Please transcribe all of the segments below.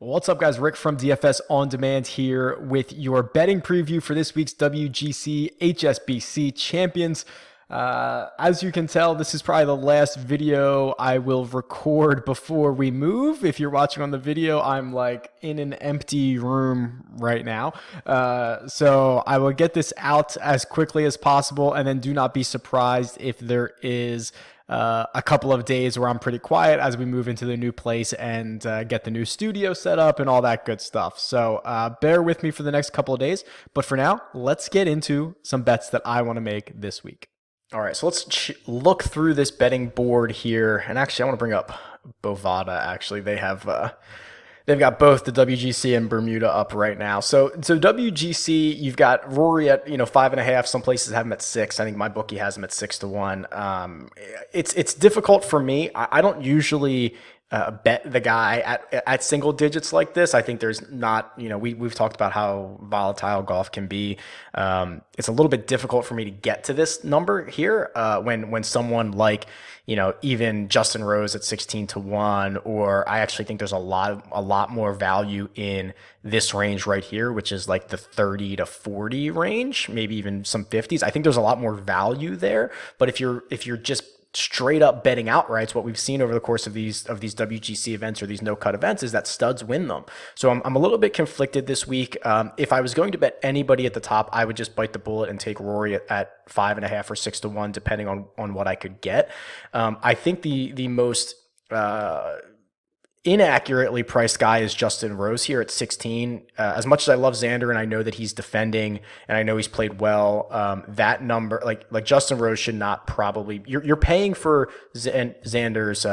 What's up, guys? Rick from DFS On Demand here with your betting preview for this week's WGC HSBC Champions. As you can tell, this is probably the last video I will record before we move. If you're watching on the video, I'm like in an empty room right now. So I will get this out as quickly as possible, and then do not be surprised if there is a couple of days where I'm pretty quiet as we move into the new place and get the new studio set up and all that good stuff. So bear with me for the next couple of days. But for now, let's get into some bets that I want to make this week. All right, so let's look through this betting board here. And actually, I want to bring up Bovada. Actually, they have they've got both the WGC and Bermuda up right now. So WGC, you've got Rory at 5.5. Some places have him at 6. I think my bookie has him at 6-1. It's difficult for me. I don't usually bet the guy at single digits like this. I think there's not, we've talked about how volatile golf can be. It's a little bit difficult for me to get to this number here when someone like, even Justin Rose at 16-1, or I actually think there's a lot more value in this range right here, which is like the 30 to 40 range, maybe even some 50s. I think there's a lot more value there. But if you're just straight up betting outrights, what we've seen over the course of these WGC events or these no cut events is that studs win them. So I'm a little bit conflicted this week. If I was going to bet anybody at the top, I would just bite the bullet and take Rory at 5.5 or 6-1, depending on what I could get. I think the most inaccurately priced guy is Justin Rose here at 16. As much as I love Xander and I know that he's defending and I know he's played well, that number, like Justin Rose should not probably, you're paying for Xander's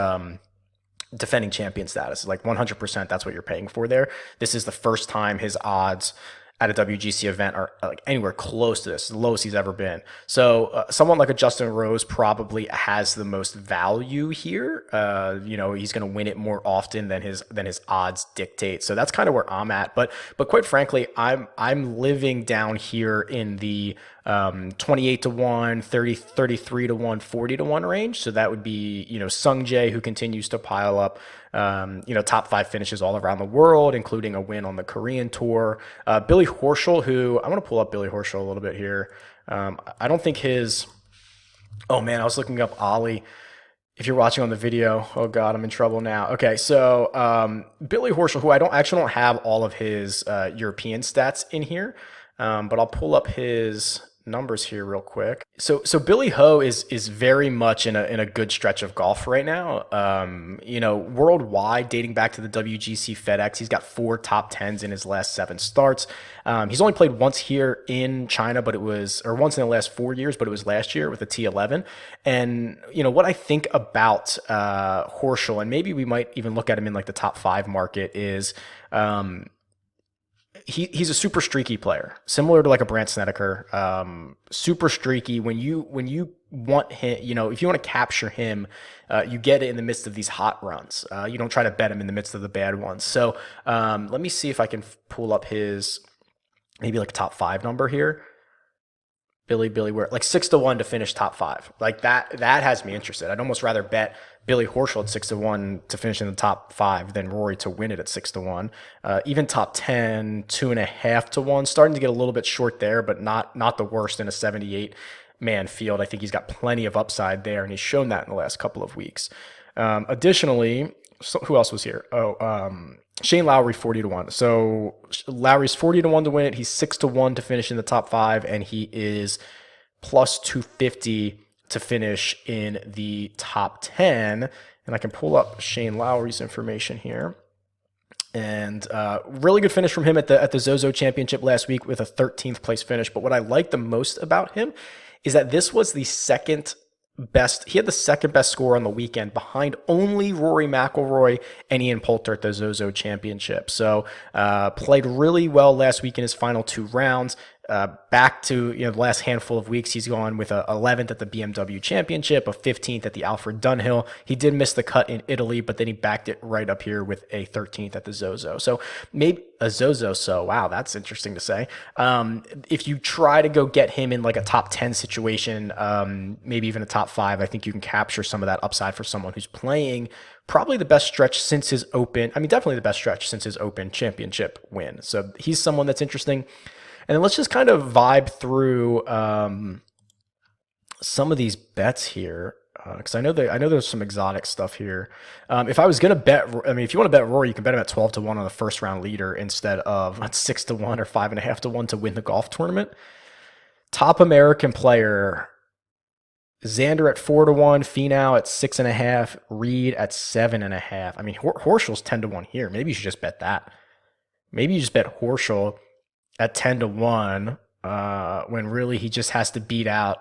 defending champion status, like 100%. That's what you're paying for there. This is the first time his odds at a WGC event are like anywhere close to this, the lowest he's ever been. So someone like a Justin Rose probably has the most value here. He's going to win it more often than his odds dictate. So that's kind of where I'm at. But quite frankly, I'm living down here in the 28-1, 33-1, 40-1 range. So that would be, Sung Jae, who continues to pile up, top 5 finishes all around the world, including a win on the Korean tour. Billy Horschel, who I want to pull up Billy Horschel a little bit here. I don't think I was looking up Ollie. If you're watching on the video, oh God, I'm in trouble now. Okay, so Billy Horschel, who I don't have all of his European stats in here, but I'll pull up his numbers here real quick. So Billy Ho is very much in a good stretch of golf right now. Worldwide, dating back to the WGC FedEx, he's got 4 top 10s in his last 7 starts. He's only played once here in China, once in the last 4 years, but it was last year with a T11. And what I think about Horschel, and maybe we might even look at him in like the top 5 market, is he's a super streaky player, similar to like a Brandt Snedeker. Super streaky. When you want him, if you want to capture him, you get it in the midst of these hot runs. You don't try to bet him in the midst of the bad ones. So let me see if I can pull up his maybe like top 5 number here. Billy, where like 6-1 to finish top 5, like that has me interested. I'd almost rather bet Billy Horschel at 6-1 to finish in the top 5 than Rory to win it at 6-1. Even top 10, 2.5-1, starting to get a little bit short there, but not the worst in a 78-man field. I think he's got plenty of upside there, and he's shown that in the last couple of weeks. Additionally, who else was here? Shane Lowry 40-1. So Lowry's 40-1 to win it. He's 6-1 to finish in the top 5, and he is plus 250 to finish in the top 10. And I can pull up Shane Lowry's information here. And really good finish from him at the Zozo Championship last week with a 13th place finish. But what I like the most about him is that this was the second best. He had the second best score on the weekend, behind only Rory McIlroy and Ian Poulter at the Zozo Championship. So played really well last week in his final 2 rounds. back to the last handful of weeks, he's gone with a 11th at the BMW Championship, a 15th at the Alfred Dunhill. He did miss the cut in Italy, but then he backed it right up here with a 13th at the Zozo. So maybe a Zozo. So wow, that's interesting to say. If you try to go get him in like a top 10 situation, maybe even a top 5, I think you can capture some of that upside for someone who's playing probably the best stretch since his Open. I mean, definitely the best stretch since his Open Championship win. So he's someone that's interesting. And then let's just kind of vibe through some of these bets here, because I know there's some exotic stuff here. If I was gonna bet, I mean, if you want to bet Rory, you can bet him at 12-1 on the first round leader instead of 6-1 or 5.5-1 to win the golf tournament. Top American player. Xander at 4-1, Finau at 6.5, Reed at 7.5. I mean, Horschel's 10-1 here. Maybe you should just bet that. Maybe you just bet Horschel at 10-1 when really he just has to beat out.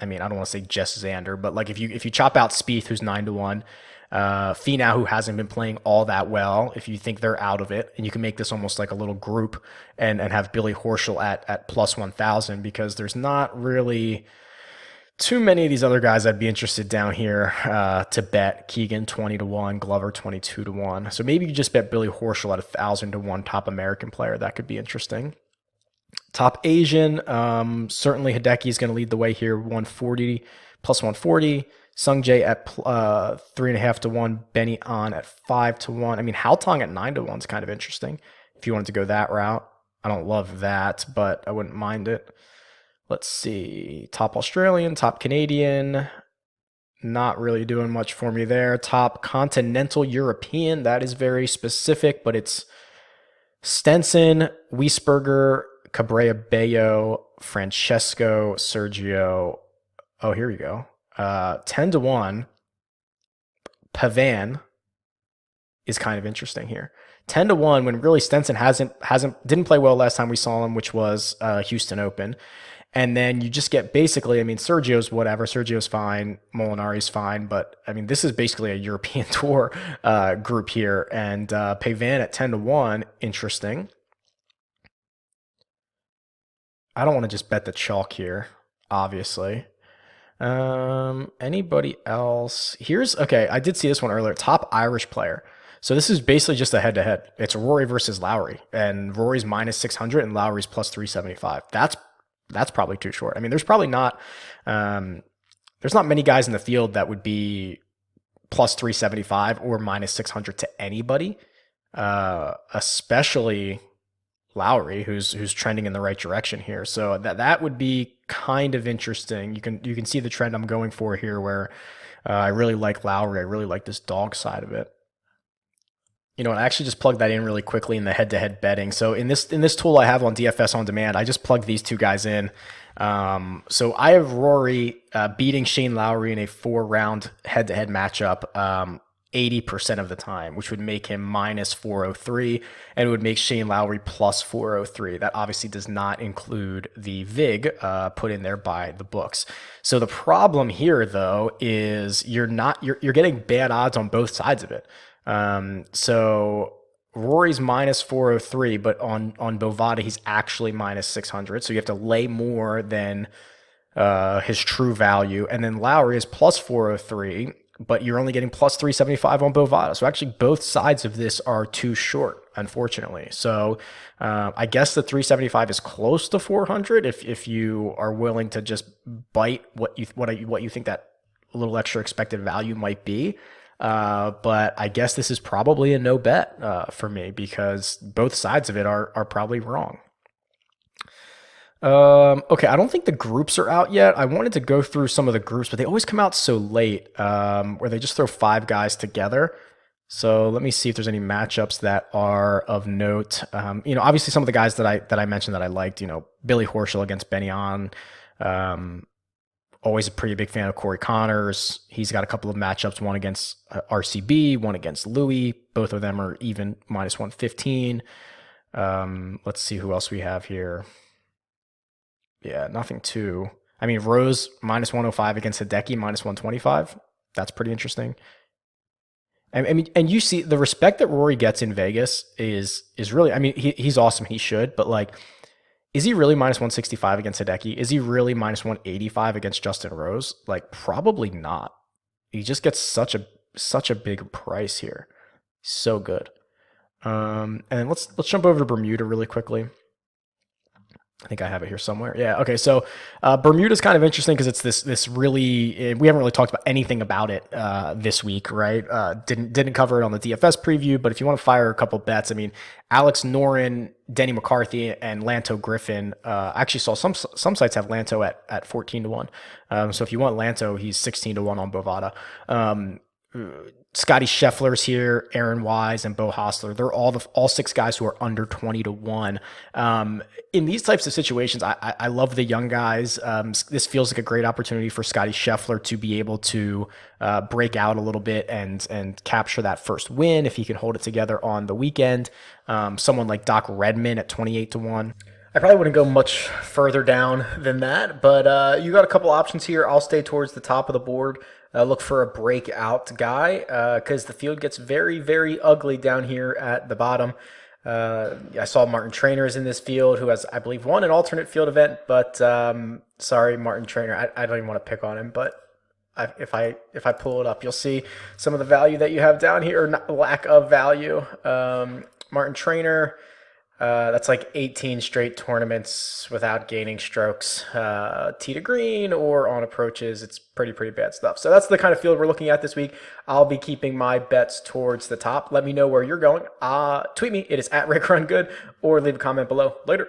I mean, I don't want to say just Xander, but like if you chop out Spieth, who's 9-1, Finau, who hasn't been playing all that well, if you think they're out of it, and you can make this almost like a little group and have Billy Horschel at plus 1,000, because there's not really too many of these other guys I'd be interested down here to bet. Keegan 20-1, Glover 22-1. So maybe you just bet Billy Horschel at 1,000-1 top American player. That could be interesting. Top Asian, certainly Hideki is going to lead the way here. 140 plus 140. Sungjae at 3.5-1. Benny On at 5-1. I mean, Haotong at 9-1 is kind of interesting if you wanted to go that route. I don't love that, but I wouldn't mind it. Let's see, top Australian, top Canadian, not really doing much for me there. Top continental European, that is very specific, but it's Stenson, Wiesberger, Cabrera Bello, Francesco, Sergio. Oh, here we go. 10-1. Pavan is kind of interesting here. 10-1 when really Stenson didn't play well last time we saw him, which was Houston Open. And then you just get basically, I mean, Sergio's whatever. Sergio's fine. Molinari's fine. But, I mean, this is basically a European Tour group here. And Pavan at 10-1, interesting. I don't want to just bet the chalk here, obviously. Anybody else? Okay, I did see this one earlier. Top Irish player. So this is basically just a head-to-head. It's Rory versus Lowry. And Rory's minus 600 and Lowry's plus 375. That's probably too short. I mean, there's probably not there's not many guys in the field that would be plus 375 or minus 600 to anybody, especially Lowry, who's trending in the right direction here. So that would be kind of interesting. You can see the trend I'm going for here, where I really like Lowry. I really like this dog side of it. You know, I actually just plugged that in really quickly in the head-to-head betting. So in this tool I have on DFS On Demand, I just plugged these two guys in. So I have Rory beating Shane Lowry in a 4-round head-to-head matchup 80% of the time, which would make him minus 403, and it would make Shane Lowry plus 403. That obviously does not include the VIG put in there by the books. So the problem here, though, is you're getting bad odds on both sides of it. So Rory's minus 403, but on Bovada, he's actually minus 600. So you have to lay more than his true value. And then Lowry is plus 403, but you're only getting plus 375 on Bovada. So actually both sides of this are too short, unfortunately. So I guess the 375 is close to 400 if you are willing to just bite what you think that little extra expected value might be. But I guess this is probably a no bet for me, because both sides of it are probably wrong. Okay, I don't think the groups are out yet. I wanted to go through some of the groups, but they always come out so late, where they just throw 5 guys together. So let me see if there's any matchups that are of note. Obviously some of the guys that I mentioned that I liked, Billy Horschel against Benny On. Always a pretty big fan of Corey Connors. He's got a couple of matchups, one against RCB, one against Louis. Both of them are even minus 115. Let's see who else we have here. Yeah, nothing too. I mean, Rose minus 105 against Hideki minus 125. That's pretty interesting. And you see the respect that Rory gets in Vegas is really, I mean, he's awesome. He should, but like, Is he really minus 165 against Hideki? Is he really minus 185 against Justin Rose? Like, probably not. He just gets such a big price here. So good. And let's jump over to Bermuda really quickly. I think I have it here somewhere. Yeah. Okay. So Bermuda's kind of interesting because it's this really, we haven't really talked about anything about it this week, right? Didn't cover it on the DFS preview, but if you want to fire a couple bets, I mean, Alex Noren, Denny McCarthy, and Lanto Griffin. I actually saw some sites have Lanto at 14 to 1. So if you want Lanto, he's 16 to 1 on Bovada. Scotty Scheffler's here, Aaron Wise, and Bo Hostler. They're all 6 guys who are under 20 to 1. In these types of situations, I love the young guys. This feels like a great opportunity for Scotty Scheffler to be able to break out a little bit and capture that first win if he can hold it together on the weekend. Someone like Doc Redman at 28 to 1. I probably wouldn't go much further down than that, but you got a couple options here. I'll stay towards the top of the board. Look for a breakout guy because the field gets very, very ugly down here at the bottom. I saw Martin Trainer is in this field, who has, I believe, won an alternate field event, but sorry, Martin Trainer, I don't even want to pick on him, but if I pull it up, you'll see some of the value that you have down here, or not, lack of value. Martin Trainer, that's like 18 straight tournaments without gaining strokes, tee to green or on approaches. It's pretty bad stuff. So that's the kind of field we're looking at this week. I'll be keeping my bets towards the top. Let me know where you're going. Tweet me. It is at RickRunGood, or leave a comment below. Later.